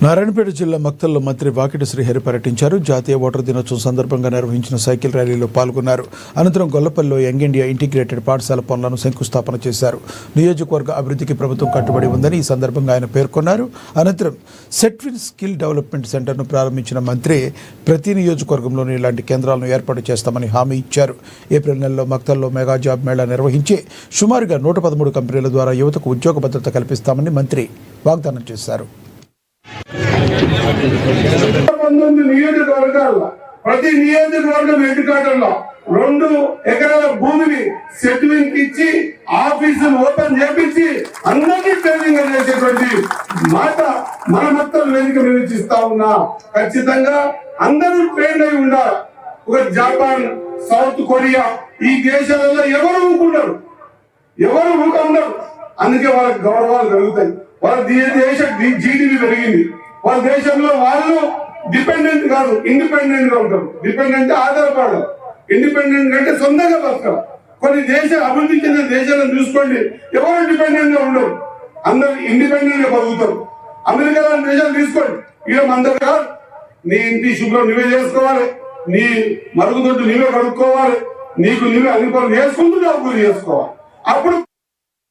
నారాయణపేట జిల్లా మక్తల్లో మంత్రి వాకిటి శ్రీహరి పర్యటించారు. జాతీయ ఓటర్ దినోత్సవం సందర్భంగా నిర్వహించిన సైకిల్ ర్యాలీలో పాల్గొన్నారు. అనంతరం గొల్లపల్లిలో యంగ్ ఇండియా ఇంటిగ్రేటెడ్ పాఠశాల పనులను శంకుస్థాపన చేశారు. నియోజకవర్గ అభివృద్ధికి ప్రభుత్వం కట్టుబడి ఉందని ఈ సందర్భంగా ఆయన పేర్కొన్నారు. అనంతరం సెట్విన్ స్కిల్ డెవలప్మెంట్ సెంటర్ను ప్రారంభించిన మంత్రి ప్రతి నియోజకవర్గంలోనూ ఇలాంటి కేంద్రాలను ఏర్పాటు చేస్తామని హామీ ఇచ్చారు. ఏప్రిల్ నెలలో మక్తల్లో మెగా జాబ్ మేళా నిర్వహించి సుమారుగా 113 కంపెనీల ద్వారా యువతకు ఉద్యోగ భద్రత కల్పిస్తామని మంత్రి వాగ్దానం చేశారు. 19 నియోజకవర్గాల్లో ప్రతి నియోజకవర్గం హెడ్ క్వార్టర్లో 2 ఎకరాల భూమిని సెటిల్మెంట్ ఇచ్చి ఆఫీసులు ఓపెన్ చేపించి అందరికీ ట్రైనింగ్ చేసేటువంటి మాట మన మొత్తం వేదిక నిర్వహిస్తా ఉన్నా. ఖచ్చితంగా అందరూ ట్రైన్ అయి ఉండాలి. ఒక జపాన్, సౌత్ కొరియా ఈ దేశాలలో ఎవరు ఊరుకున్నారు, ఎవరు ఊరుకున్నారు. అందుకే వాళ్ళకి గౌరవాలు కలుగుతాయి. వాళ్ళ దేశ జీడిపి పెరిగింది. వాళ్ళ దేశంలో వాళ్ళు డిపెండెంట్ కాదు, ఇండిపెండెంట్ గా ఉంటారు. డిపెండెంట్ ఆధారపడరు, ఇండిపెండెంట్ అంటే సొంతంగా బతకరు. కొన్ని అభివృద్ధి చెందిన దేశాలను చూసుకోండి, ఎవరు డిపెండెంట్ గా ఉండరు, అందరు ఇండిపెండెంట్ గా బతుకుతారు. అమెరికా లాంటి దేశాలు తీసుకోండి, ఇక అందరు కాదు. నీ ఇంటి శుభ్రం నువ్వే చేసుకోవాలి, నీ మరుగుదొడ్డు నువ్వే కడుక్కోవాలి, నీకు నువ్వే అన్ని పనులు చేసుకుంటూ డబ్బులు చేసుకోవాలి. అప్పుడు